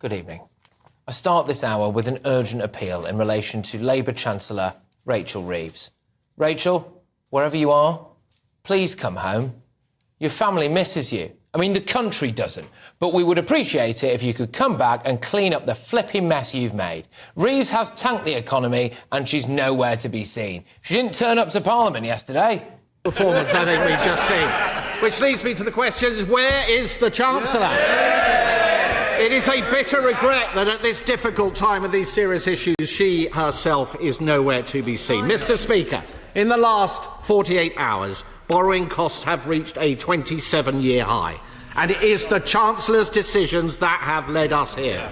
Good evening. I start this hour with an urgent appeal in relation to Labour Chancellor Rachel Reeves. Rachel, wherever you are, please come home. Your family misses you. I mean, the country doesn't, but we would appreciate it if you could come back and clean up the flipping mess you've made. Reeves has tanked the economy and she's nowhere to be seen. She didn't turn up to Parliament yesterday. Performance, I think we've just seen. Which leads me to the question, where is the Chancellor? It is a bitter regret that at this difficult time of these serious issues, she herself is nowhere to be seen. Mr. Speaker, in the last 48 hours, borrowing costs have reached a 27-year high, and it is the Chancellor's decisions that have led us here.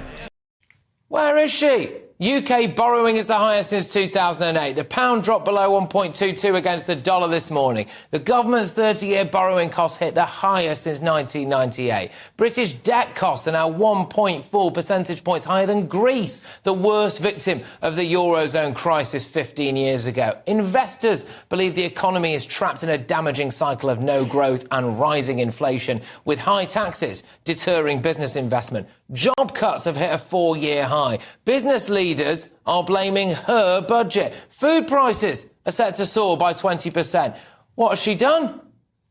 Where is she? UK borrowing is the highest since 2008. The pound dropped below 1.22 against the dollar this morning. The government's 30-year borrowing costs hit the highest since 1998. British debt costs are now 1.4 percentage points higher than Greece, the worst victim of the Eurozone crisis 15 years ago. Investors believe the economy is trapped in a damaging cycle of no growth and rising inflation, with high taxes deterring business investment. Job cuts have hit a 4-year high. Business leaders are blaming her budget. Food prices are set to soar by 20%. What has she done? Well,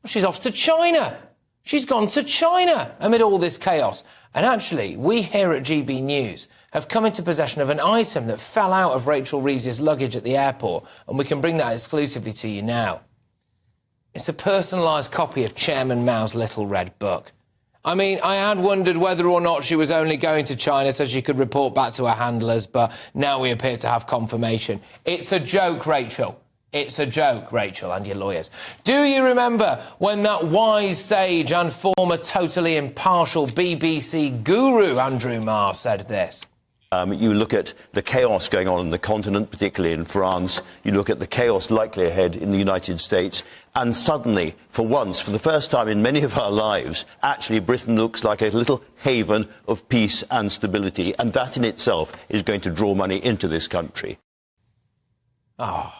she's off to China. She's gone to China amid all this chaos. And actually, we here at GB News have come into possession of an item that fell out of Rachel Reeves' luggage at the airport, and we can bring that exclusively to you now. It's a personalised copy of Chairman Mao's Little Red Book. I mean, I had wondered whether or not she was only going to China so she could report back to her handlers, but now we appear to have confirmation. It's a joke, Rachel. It's a joke, Rachel, and your lawyers. Do you remember when that wise sage and former totally impartial BBC guru Andrew Marr said this? You look at the chaos going on the continent, particularly in France. You look at the chaos likely ahead in the United States. And suddenly, for once, for the first time in many of our lives, actually Britain looks like a little haven of peace and stability. And that in itself is going to draw money into this country. Oh,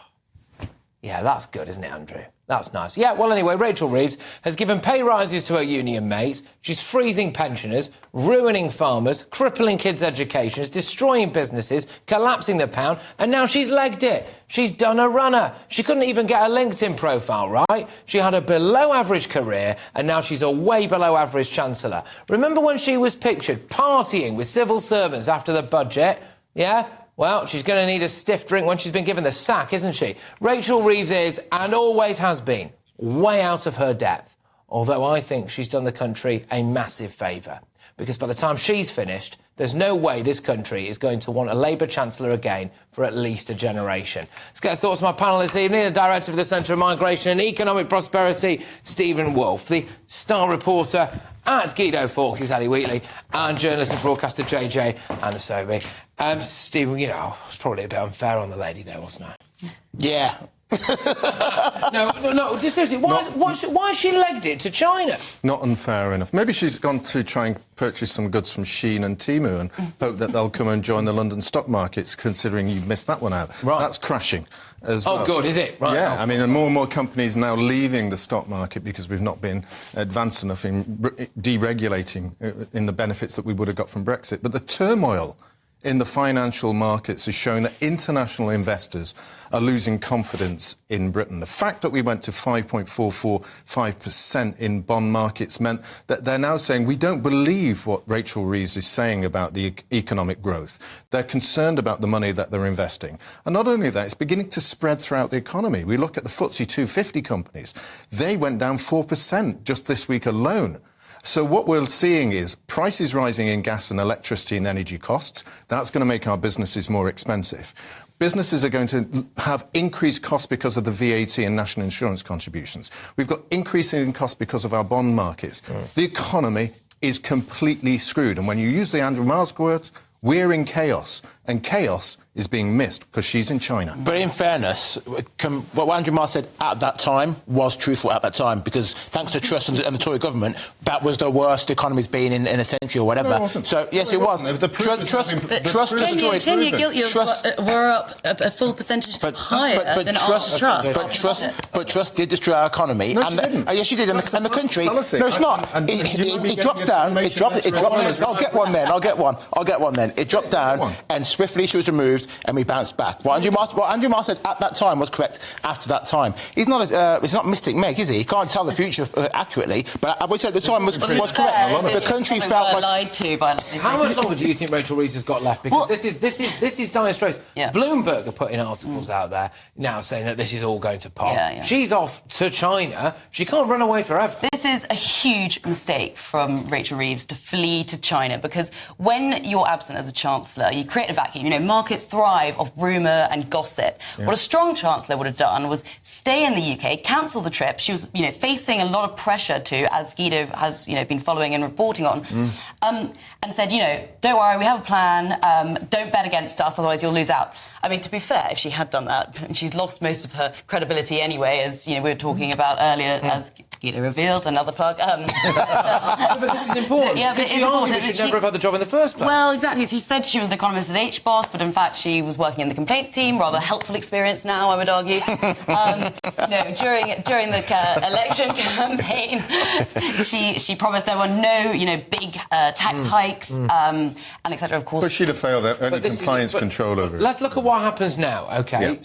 yeah, that's good, isn't it, Andrew? That's nice. Yeah, well, anyway, Rachel Reeves has given pay rises to her union mates. She's freezing pensioners, ruining farmers, crippling kids' educations, destroying businesses, collapsing the pound, and now she's legged it. She's done a runner. She couldn't even get a LinkedIn profile, right? She had a below-average career, and now she's a way below-average chancellor. Remember when she was pictured partying with civil servants after the budget? Yeah? Well, she's going to need a stiff drink when she's been given the sack, isn't she? Rachel Reeves is, and always has been, way out of her depth. Although I think she's done the country a massive favour. Because by the time she's finished, there's no way this country is going to want a Labour Chancellor again for at least a generation. Let's get thoughts from my panel this evening. The Director of the Centre of Migration and Economic Prosperity, Stephen Wolfe. The star reporter at Guido Fawkes is Ali Wheatley, and journalist and broadcaster JJ Anasobi. Stephen, you know, I was probably a bit unfair on the lady there, wasn't I? Yeah. No, seriously, why has she legged it to China? Not unfair enough. Maybe she's gone to try and purchase some goods from Shein and Temu and hope that they'll come and join the London stock markets, considering you've missed that one out. Right. That's crashing as well. Oh, good, is it? Right. Yeah, I mean, and more companies now leaving the stock market because we've not been advanced enough in deregulating in the benefits that we would have got from Brexit. But the turmoil in the financial markets is showing that international investors are losing confidence in Britain. The fact that we went to 5.445% in bond markets meant that they're now saying we don't believe what Rachel Reeves is saying about the economic growth. They're concerned about the money that they're investing. And not only that, it's beginning to spread throughout the economy. We look at the FTSE 250 companies. They went down 4% just this week alone. So what we're seeing is prices rising in gas and electricity and energy costs. That's going to make our businesses more expensive. Businesses are going to have increased costs because of the VAT and national insurance contributions. We've got increasing costs because of our bond markets. The economy is completely screwed. And when you use the Andrew Marr's words, we're in chaos. And chaos is being missed because she's in China. But in fairness, what Andrew Marr said at that time was truthful at that time, because thanks to Truss and the Tory government, that was the worst the economy's been in a century or whatever. No, it wasn't. So, yes, it was. Truss destroyed... 10-year gilt yields were up a full percentage higher than Trust. But Truss did destroy our economy. No, she didn't. Yes, she did. And the country... Fallacy. No, it's not. It dropped down. It dropped. I'll get one then. It dropped down, and swiftly she was removed, and we bounced back. What Andrew Marr said at that time was correct at that time. He's not Mystic Meg, is he? He can't tell the future accurately, but I would say at the time was correct. The country felt like... lied to by... How much longer do you think Rachel Reeves has got left? Because this is dire straits. Yeah. Bloomberg are putting articles out there now saying that this is all going to pop. Yeah. She's off to China. She can't run away forever. This is a huge mistake from Rachel Reeves to flee to China, because when you're absent as a Chancellor, you create a vacuum. You know, markets thrive off rumour and gossip. Yeah. What a strong Chancellor would have done was stay in the UK, cancel the trip. She was, facing a lot of pressure to, as Guido has, been following and reporting on, and said, don't worry, we have a plan. Don't bet against us, otherwise you'll lose out. I mean, to be fair, if she had done that, she's lost most of her credibility anyway, as we were talking about earlier, as Guido revealed, another plug. But this is important. Yeah, but she argued that she'd never have had the job in the first place. Well, exactly. She said she was an economist at HBOS, but in fact she was working in the complaints team. Rather helpful experience now, I would argue. During the election campaign, she promised there were no, big tax hikes, and etc. Of course, But she'd have failed any compliance control over it. Let's look at what happens now, OK? Yeah.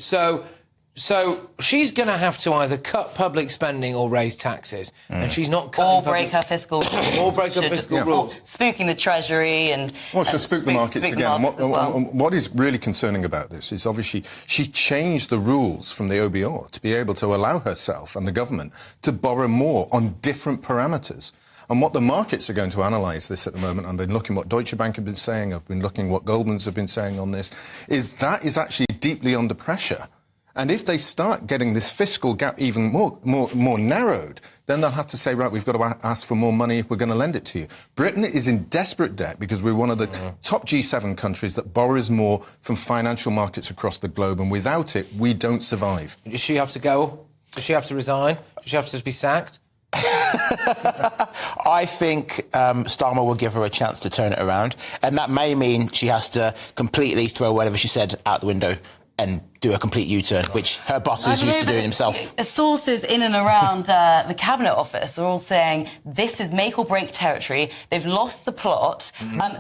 So she's going to have to either cut public spending or raise taxes, and she's not cutting... Or break her fiscal rules. Or break her fiscal rules. Spooking the Treasury and... Well, she'll spook the markets again. What is really concerning about this is obviously she changed the rules from the OBR to be able to allow herself and the government to borrow more on different parameters. And what the markets are going to analyse this at the moment, I've been looking what Deutsche Bank have been saying, I've been looking what Goldman's have been saying on this, is that is actually deeply under pressure. And if they start getting this fiscal gap even more narrowed, then they'll have to say, right, we've got to ask for more money if we're going to lend it to you. Britain is in desperate debt because we're one of the top G7 countries that borrows more from financial markets across the globe, and without it, we don't survive. Does she have to go? Does she have to resign? Does she have to be sacked? I think Starmer will give her a chance to turn it around, and that may mean she has to completely throw whatever she said out the window and do a complete U-turn, which her boss is used to doing himself. Sources in and around the Cabinet Office are all saying this is make or break territory. They've lost the plot.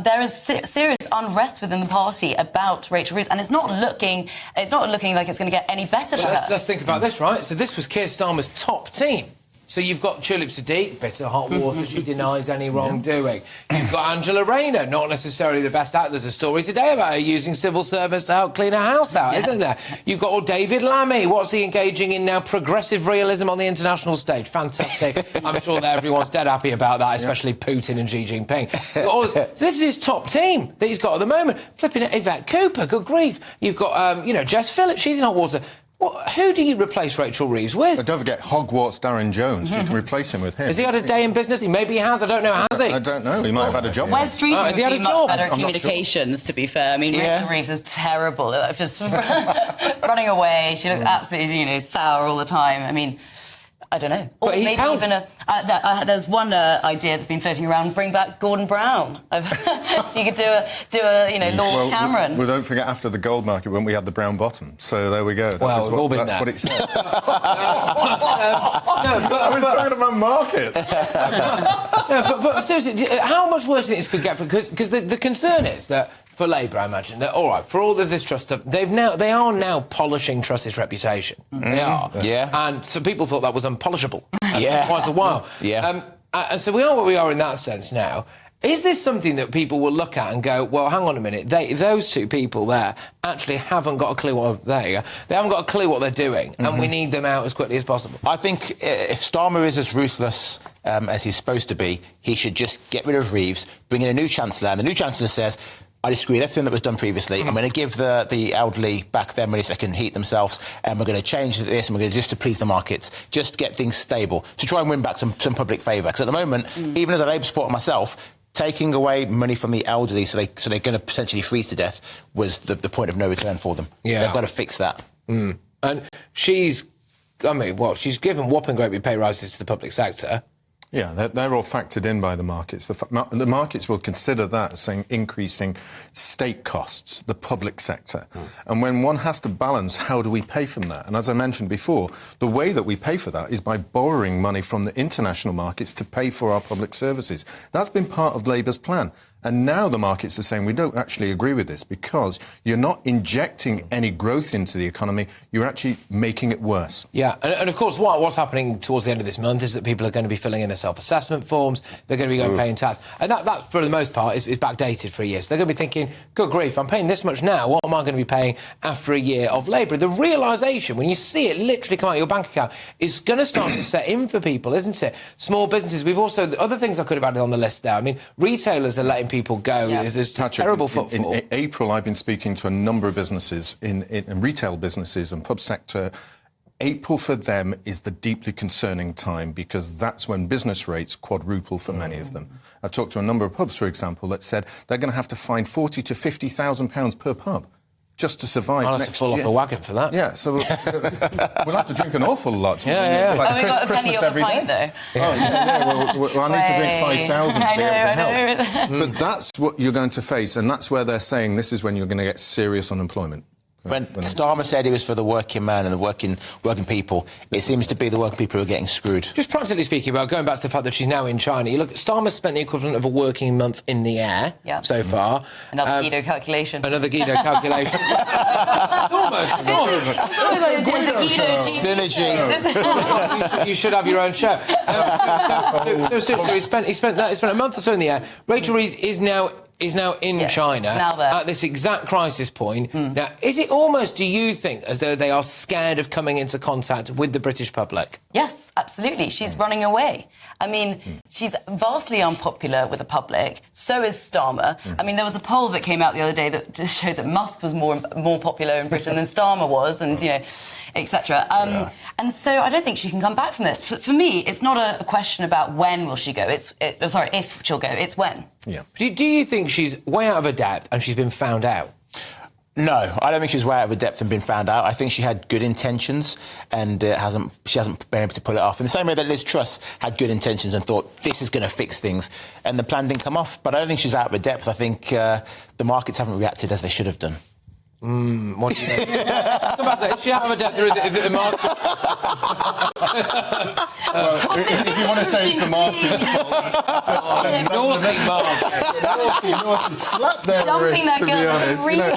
There is serious unrest within the party about Rachel Reeves, and it's not looking like it's going to get any better for her. Let's think about this, right? So this was Keir Starmer's top team. So you've got Tulip Sadiq, bitter hot water, she denies any wrongdoing. You've got Angela Rayner, not necessarily the best actor. There's a story today about her using civil servants to help clean her house out, isn't there? You've got David Lammy. What's he engaging in now? Progressive realism on the international stage. Fantastic. I'm sure that everyone's dead happy about that, especially Putin and Xi Jinping. This is his top team that he's got at the moment. Flipping at Yvette Cooper, good grief. You've got, Jess Phillips, she's in hot water. Well, who do you replace Rachel Reeves with? But don't forget Hogwarts Darren Jones. You can replace him with him. Has he had a day in business? Maybe he has. I don't know. Has he? I don't know. He might have had a job. Wes Streeting would be much better at I'm communications, to be fair. I mean, Rachel Reeves is terrible. Just running away. She looks absolutely, sour all the time. I mean, I don't know. Or but maybe even there's one idea that's been floating around: bring back Gordon Brown. You could do a Lord Cameron. Well, don't forget after the gold market when we had the brown bottom. So there we go. Well, that's what it said. I was talking about markets. but seriously, how much worse do you think this could get? Because the concern is that. For Labour, I imagine that, all right, for all of this Truss stuff, they are now polishing Truss's reputation. They are. Yeah. And so people thought that was unpolishable for quite a while. Yeah. And so we are where we are in that sense now. Is this something that people will look at and go, well, hang on a minute, those two people there actually haven't got a clue what they haven't got a clue what they're doing, and we need them out as quickly as possible? I think if Starmer is as ruthless as he's supposed to be, he should just get rid of Reeves, bring in a new Chancellor, and the new Chancellor says, I disagree with everything that was done previously. I'm going to give the elderly back their money so they can heat themselves, and we're going to change this, and we're going to just to please the markets, just get things stable, to try and win back some public favour. Because at the moment, even as a Labour supporter myself, taking away money from the elderly so they're going to potentially freeze to death was the point of no return for them. Yeah. They've got to fix that. And she's given whopping great big pay rises to the public sector. Yeah, they're all factored in by the markets. The markets will consider that as saying increasing state costs, the public sector. And when one has to balance, how do we pay for that? And as I mentioned before, the way that we pay for that is by borrowing money from the international markets to pay for our public services. That's been part of Labour's plan. And now the markets are saying we don't actually agree with this because you're not injecting any growth into the economy, you're actually making it worse. Yeah, and of course what's happening towards the end of this month is that people are going to be filling in their self-assessment forms, they're going to be paying tax. And that for the most part, is backdated for a year. So they're going to be thinking, good grief, I'm paying this much now, what am I going to be paying after a year of Labour? The realisation, when you see it literally come out of your bank account, is going to start to set in for people, isn't it? Small businesses, we've also, other things I could have added on the list there. I mean, retailers are letting people go. Yeah. There's terrible footfall. In April, I've been speaking to a number of businesses in retail businesses and pub sector. April for them is the deeply concerning time because that's when business rates quadruple for many of them. I've talked to a number of pubs, for example, that said they're going to have to find £40,000 to £50,000 per pub just to survive I'll have next to fall year. off the wagon for that. Yeah, so we'll have to drink an awful lot. Yeah. Like Christmas every day. Though. Well, I need to drink 5,000 to be able to help. know. But that's what you're going to face, and that's where they're saying this is when you're going to get serious unemployment. When Starmer said he was for the working man and the working people, it seems to be the working people who are getting screwed. Just practically speaking, about going back to the fact that she's now in China, you look, Starmer's spent the equivalent of a working month in the air so far. Another Guido calculation. Another Guido calculation. It's almost. Synergy. You should have your own show. So he spent a month or so in the air. Rachel Reeves is now in China at this exact crisis point. Now, is it almost, do you think, as though they are scared of coming into contact with the British public? Yes, absolutely. She's running away. I mean, she's vastly unpopular with the public. So is Starmer. I mean, there was a poll that came out the other day that just showed that Musk was more popular in Britain than Starmer was, and, you know, etc. And so I don't think she can come back from this. For me, it's not a question about when will she go. If she'll go. It's when. Yeah. Do you think she's way out of her depth and she's been found out? No, I don't think she's way out of her depth and been found out. I think she had good intentions and she hasn't been able to pull it off. In the same way that Liz Truss had good intentions and thought this is going to fix things, and the plan didn't come off. But I don't think she's out of her depth. I think the markets haven't reacted as they should have done. What do you think? Is she out of her depth or is it the market? If you want to say it's the market, naughty slap their wrist, to be honest. You know,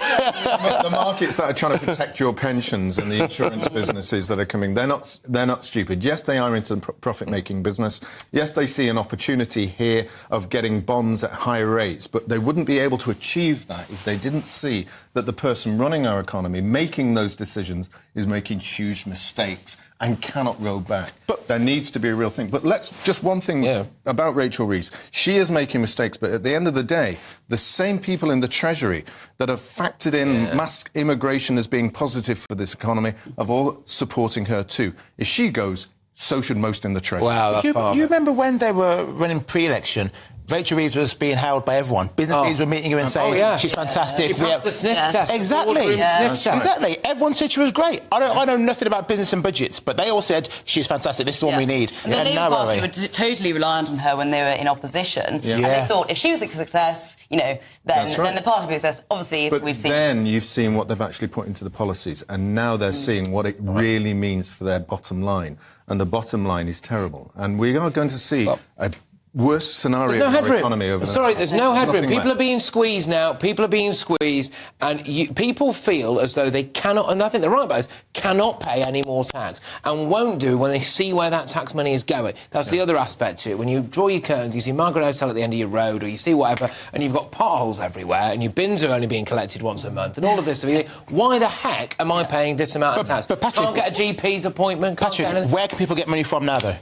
the markets that are trying to protect your pensions and the insurance businesses that are coming, they're not stupid. Yes, they are into profit-making business. Yes, they see an opportunity here of getting bonds at higher rates, but they wouldn't be able to achieve that if they didn't see that the person running our economy, making those decisions, is making huge mistakes and cannot roll back. But there needs to be a real thing. But just one thing about Rachel Reeves. She is making mistakes, but at the end of the day, the same people in the Treasury that have factored in mass immigration as being positive for this economy are all supporting her too. If she goes, so should most in the Treasury. Wow, that's you remember when they were running pre-election, Rachel Reeves was being hailed by everyone. Business leaders were meeting her and saying, she's fantastic. She passed the sniff test. Exactly. Sniff test. Exactly. Everyone said she was great. I know nothing about business and budgets, but they all said she's fantastic. This is what we need. And the Labour Party were totally reliant on her when they were in opposition. And they thought if she was a success, then the party would be a success. Obviously, we've seen. But then you've seen what they've actually put into the policies, and now they're seeing what it really means for their bottom line. And the bottom line is terrible. And we are going to see a worst scenario in our economy over there. There's no headroom. People are being squeezed now. People are being squeezed, and people feel as though they cannot, and I think they're right about this, cannot pay any more tax, and won't do when they see where that tax money is going. That's the other aspect to it. When you draw your curtains, you see Margaret Hotel at the end of your road, or you see whatever, and you've got potholes everywhere, and your bins are only being collected once a month, and all of this. So you think, why the heck am I paying this amount of tax? But Patrick, can't get a GP's appointment. Patrick, where can people get money from now, though?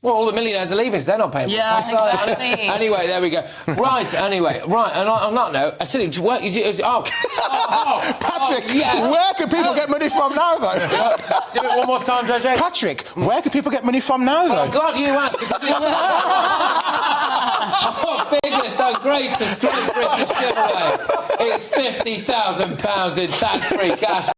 Well, all the millionaires are leaving, so they're not paying. Exactly. Anyway, there we go. Right, and on that note, I said, Patrick, where can people get money from now, though? Do it one more time, JJ. Patrick, where can people get money from now, though? I'm glad you asked, because Our biggest and greatest Great British giveaway is £50,000 in tax-free cash.